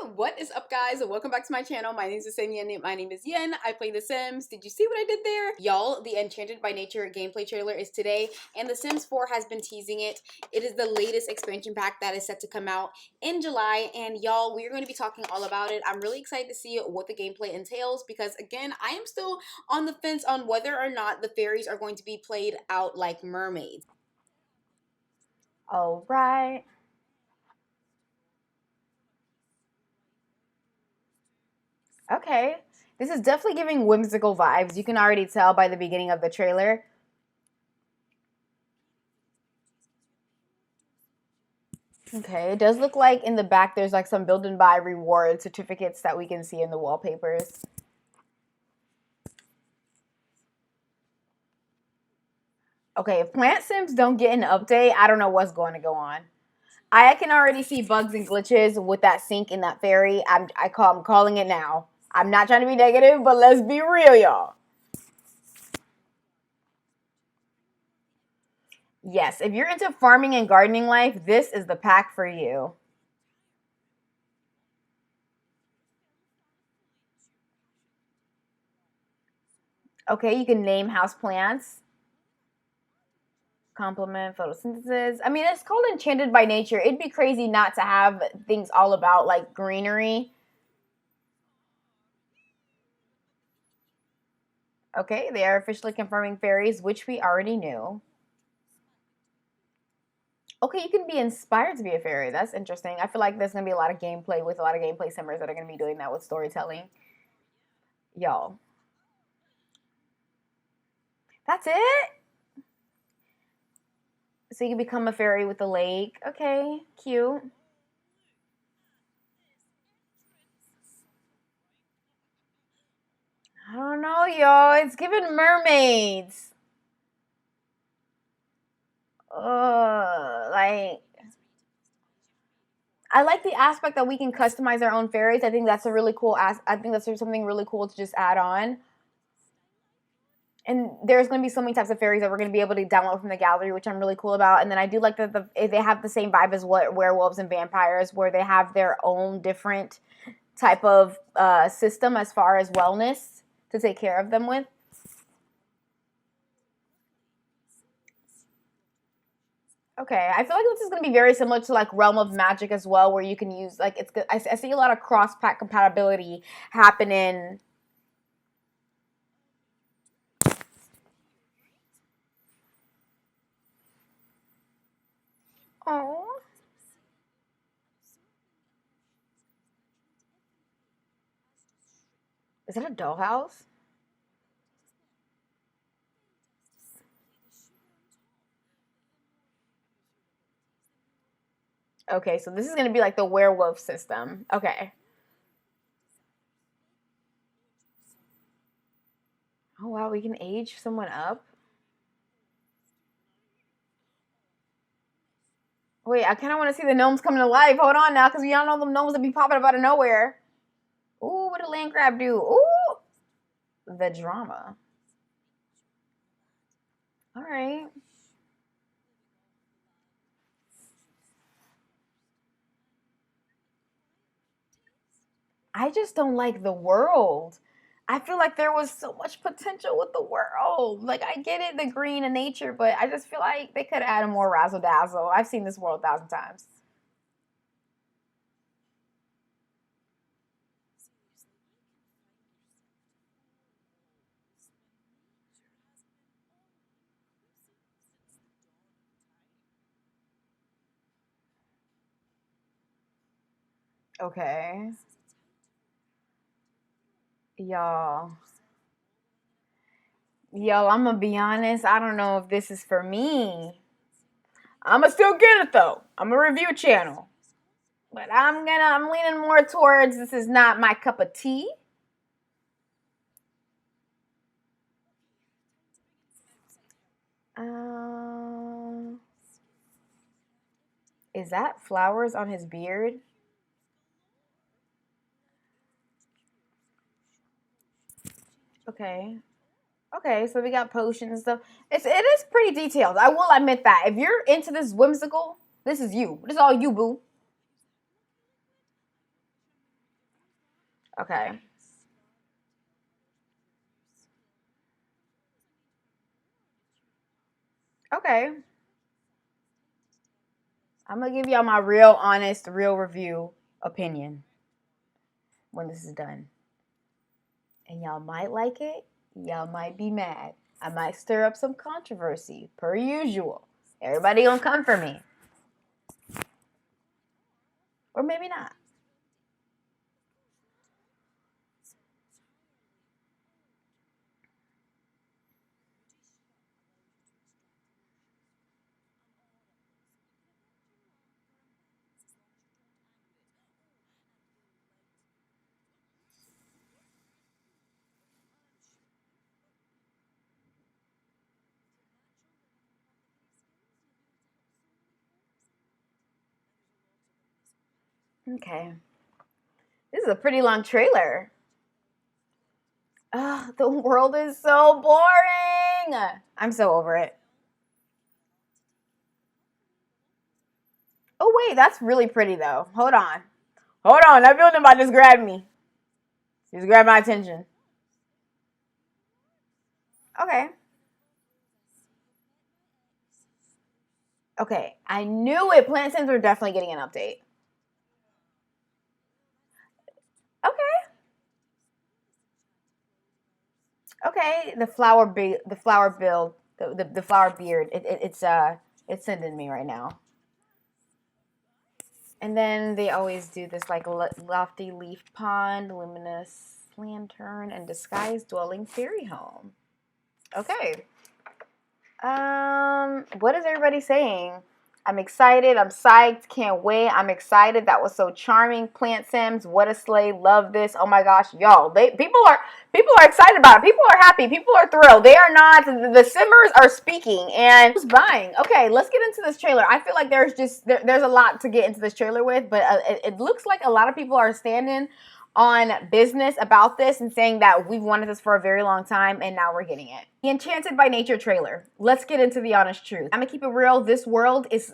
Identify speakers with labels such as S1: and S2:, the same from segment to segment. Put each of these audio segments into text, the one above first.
S1: What is up, guys? Welcome back to my channel. My name is Yen. My name is Yen. I play The Sims. Did you see what I did there? Y'all, the Enchanted by Nature gameplay trailer is today, and The Sims 4 has been teasing it. It is the latest expansion pack that is set to come out in July, and y'all, we're going to be talking all about it. I'm really excited to see what the gameplay entails because, again, I am still on the fence on whether or not the fairies are going to be played out like mermaids.
S2: All right. Okay. This is definitely giving whimsical vibes. You can already tell by the beginning of the trailer. Okay, it does look like in the back there's like some built-in buy reward certificates that we can see in the wallpapers. Okay, if Plant Sims don't get an update, I don't know what's going to go on. I can already see bugs and glitches with that sink and that fairy. I'm calling it now. I'm not trying to be negative, but let's be real, y'all. Yes, if you're into farming and gardening life, this is the pack for you. Okay, you can name house plants. Complement photosynthesis. I mean, it's called Enchanted by Nature. It'd be crazy not to have things all about like greenery. Okay, they are officially confirming fairies, which we already knew. Okay, you can be inspired to be a fairy. That's interesting. I feel like there's going to be a lot of gameplay with a lot of gameplay simmers that are going to be doing that with storytelling. Y'all. That's it? So you can become a fairy with a lake. Okay, cute. I don't know, y'all. It's giving mermaids. Like, I like the aspect that we can customize our own fairies. I think that's a really cool I think that's something really cool to just add on. And there's going to be so many types of fairies that we're going to be able to download from the gallery, which I'm really cool about. And then I do like that they have the same vibe as what werewolves and vampires, where they have their own different type of system as far as wellness to take care of them with. Okay, I feel like this is going to be very similar to like Realm of Magic as well, where you can use like it's good. I see a lot of cross pack compatibility happening. Oh, is that a dollhouse? Okay, so this is going to be like the werewolf system. Okay. Oh, wow, we can age someone up? Wait, I kind of want to see the gnomes coming to life. Hold on now, because we all know them gnomes that be popping up out of nowhere. Ooh, what did land grab do? Ooh, the drama. All right. I just don't like the world. I feel like there was so much potential with the world. Like, I get it, the green and nature, but I just feel like they could add a more razzle dazzle. I've seen this world 1,000 times. Okay. Y'all. Yo, I'm gonna be honest. I don't know if this is for me. I'ma still get it though. I'm a review channel. But I'm leaning more towards this is not my cup of tea. Um, is that flowers on his beard? Okay. Okay, so we got potions and stuff. It is pretty detailed. I will admit that. If you're into this whimsical, this is you. This is all you, boo. Okay. Okay. I'm gonna give y'all my real honest, real review opinion when this is done. And y'all might like it, y'all might be mad. I might stir up some controversy, per usual. Everybody gonna come for me. Or maybe not. Okay. This is a pretty long trailer. Oh, the world is so boring. I'm so over it. Oh, wait, that's really pretty, though. Hold on. Hold on. That building about just grabbed me. Just grabbed my attention. Okay. Okay. I knew it. Plant Sims were definitely getting an update. Okay. Okay. The flower build, the flower beard. It's sending me right now. And then they always do this like lofty leaf pond, luminous lantern, and disguised dwelling fairy home. Okay. What is everybody saying? I'm excited. I'm psyched. Can't wait. I'm excited. That was so charming. Plant Sims. What a slay. Love this. Oh my gosh, y'all. People are excited about it. People are happy. People are thrilled. They are not. The Simmers are speaking and who's buying. Okay, let's get into this trailer. I feel like there's a lot to get into this trailer with, but it looks like a lot of people are standing on business about this and saying that we've wanted this for a very long time and now we're getting it. The Enchanted by Nature trailer. Let's get into the honest truth. I'm gonna keep it real. This world is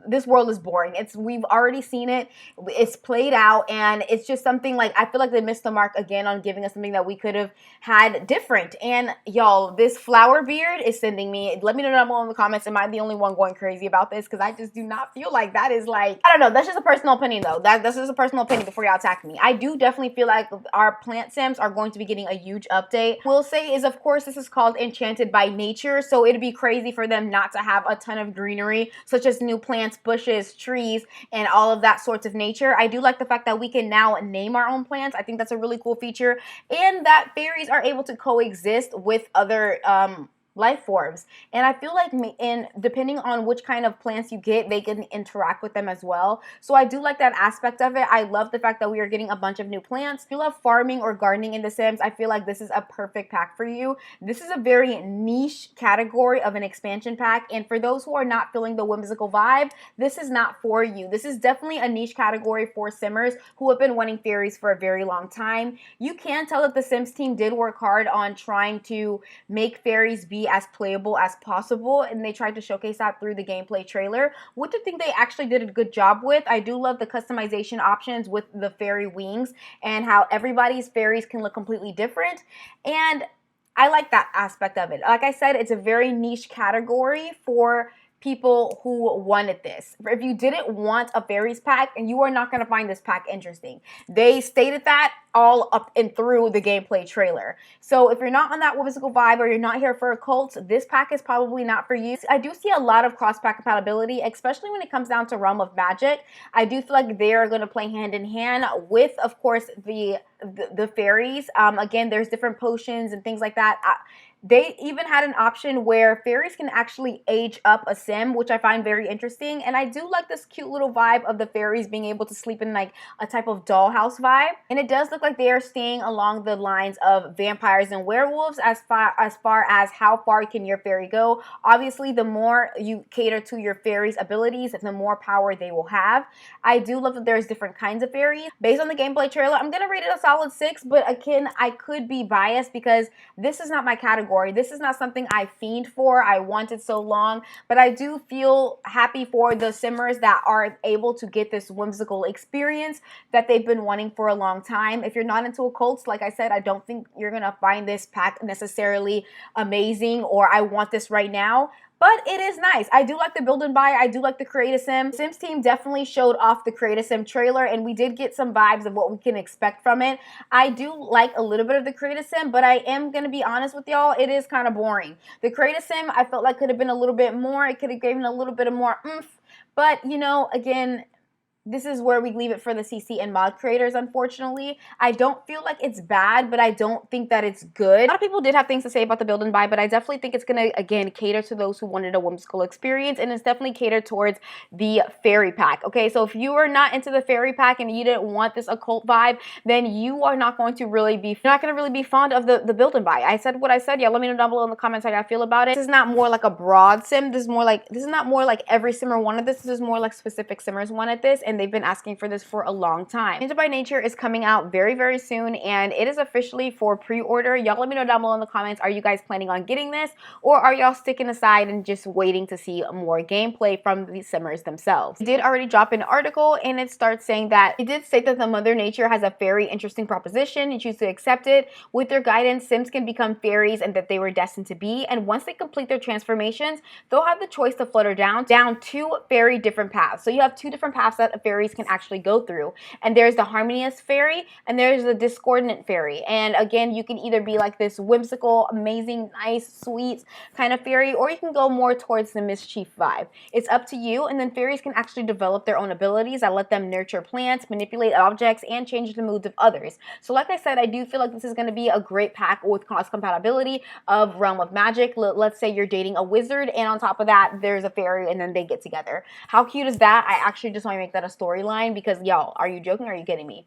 S2: this world is boring. We've already seen it. It's played out and it's just something like I feel like they missed the mark again on giving us something that we could have had different. And y'all, this flower beard is sending me. Let me know down below in the comments. Am I the only one going crazy about this? Because I just do not feel like that is like, I don't know. That's just a personal opinion though. That's just a personal opinion before y'all attack me. I do definitely feel like our plant sims are going to be getting a huge update. We'll say is of course this is called Enchanted by Nature, so it'd be crazy for them not to have a ton of greenery, such as new plants, bushes, trees, and all of that sorts of nature. I do like the fact that we can now name our own plants. I think that's a really cool feature, and that fairies are able to coexist with other life forms. And I feel like depending on which kind of plants you get, they can interact with them as well. So I do like that aspect of it. I love the fact that we are getting a bunch of new plants. If you love farming or gardening in The Sims, I feel like this is a perfect pack for you. This is a very niche category of an expansion pack, and for those who are not feeling the whimsical vibe, this is not for you. This is definitely a niche category for simmers who have been wanting fairies for a very long time. You can tell that the Sims team did work hard on trying to make fairies be as playable as possible, and they tried to showcase that through the gameplay trailer, which I think they actually did a good job with. I do love the customization options with the fairy wings and how everybody's fairies can look completely different, and I like that aspect of it. Like I said, it's a very niche category for people who wanted this. If you didn't want a fairies pack, and you are not going to find this pack interesting. They stated that all up and through the gameplay trailer. So if you're not on that whimsical vibe or you're not here for a cult, this pack is probably not for you. I do see a lot of cross-pack compatibility, especially when it comes down to Realm of Magic. I do feel like they're going to play hand in hand with, of course, the fairies. Again, there's different potions and things like that. They even had an option where fairies can actually age up a sim, which I find very interesting. And I do like this cute little vibe of the fairies being able to sleep in like a type of dollhouse vibe. And it does look like they are staying along the lines of vampires and werewolves as far as how far can your fairy go. Obviously, the more you cater to your fairies' abilities, the more power they will have. I do love that there's different kinds of fairies. Based on the gameplay trailer, I'm going to rate it a solid 6. But again, I could be biased because this is not my category. category. This is not something I fiend for. I wanted so long, but I do feel happy for the simmers that are able to get this whimsical experience that they've been wanting for a long time. If you're not into occults, like I said, I don't think you're gonna find this pack necessarily amazing or I want this right now. But it is nice. I do like the build and buy. I do like the Create a Sim. Sims team definitely showed off the Create a Sim trailer, and we did get some vibes of what we can expect from it. I do like a little bit of the Create a Sim, but I am going to be honest with y'all, it is kind of boring. The Create a Sim, I felt like could have been a little bit more. It could have given a little bit of more oomph. But, you know, again, this is where we leave it for the CC and mod creators, unfortunately. I don't feel like it's bad, but I don't think that it's good. A lot of people did have things to say about the build and buy, but I definitely think it's going to, again, cater to those who wanted a whimsical experience, and it's definitely catered towards the fairy pack. Okay, so if you are not into the fairy pack and you didn't want this occult vibe, then you are not going to really be, fond of the build and buy. I said what I said. Yeah, let me know down below in the comments how y'all feel about it. This is not more like a broad sim. This is not more like every simmer wanted this. This is more like specific simmers wanted this, and they've been asking for this for a long time. Enchanted by Nature is coming out very, very soon, and it is officially for pre-order. Y'all let me know down below in the comments, are you guys planning on getting this, or are y'all sticking aside and just waiting to see more gameplay from the simmers themselves? It did already drop an article, and it starts saying that it did state that the Mother Nature has a very interesting proposition. You choose to accept it. With their guidance, Sims can become fairies and that they were destined to be, and once they complete their transformations, they'll have the choice to flutter down two very different paths. So you have two different paths that fairies can actually go through, and there's the harmonious fairy and there's the discordant fairy. And again, you can either be like this whimsical, amazing, nice, sweet kind of fairy, or you can go more towards the mischief vibe. It's up to you. And then fairies can actually develop their own abilities that let them nurture plants, manipulate objects, and change the moods of others. So like I said, I do feel like this is going to be a great pack with cross compatibility of Realm of Magic. Let's say you're dating a wizard, and on top of that there's a fairy, and then they get together. How cute is that? I actually just want to make that a storyline, because y'all, are you joking? Are you kidding me?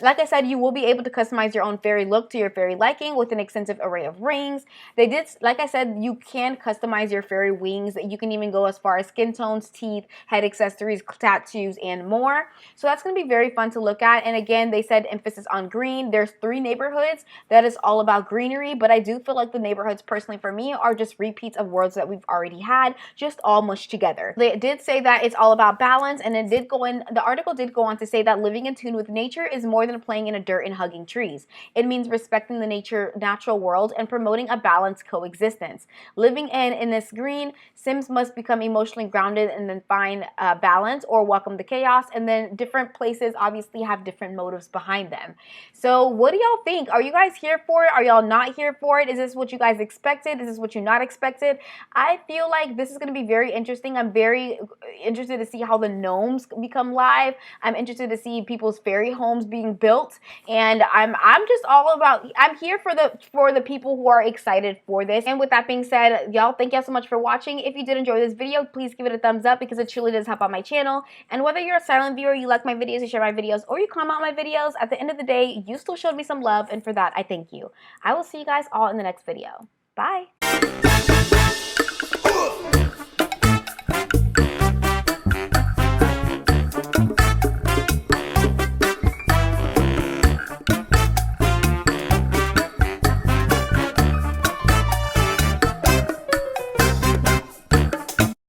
S2: Like I said, you will be able to customize your own fairy look to your fairy liking with an extensive array of rings. They did, like I said, you can customize your fairy wings. You can even go as far as skin tones, teeth, head accessories, tattoos, and more. So that's going to be very fun to look at. And again, they said emphasis on green. There's 3 neighborhoods that is all about greenery, but I do feel like the neighborhoods, personally for me, are just repeats of worlds that we've already had, just all mushed together. They did say that it's all about balance, and it did go in, the article did go on to say that living in tune with nature is more than playing in the dirt and hugging trees. It means respecting the natural world and promoting a balanced coexistence. Living in this green, Sims must become emotionally grounded and then find balance or welcome the chaos, and then different places obviously have different motives behind them. So what do y'all think? Are you guys here for it? Are y'all not here for it? Is this what you guys expected? Is this what you not expected? I feel like this is going to be very interesting. I'm very interested to see how the gnomes become live. I'm interested to see people's fairy homes being built, and I'm just all about, I'm here for the people who are excited for this. And with that being said, y'all, thank y'all so much for watching. If you did enjoy this video, please give it a thumbs up, because it truly does help out my channel. And whether you're a silent viewer, you like my videos, you share my videos, or you comment on my videos, at the end of the day, you still showed me some love, and for that, I thank you. I will see you guys all in the next video. Bye.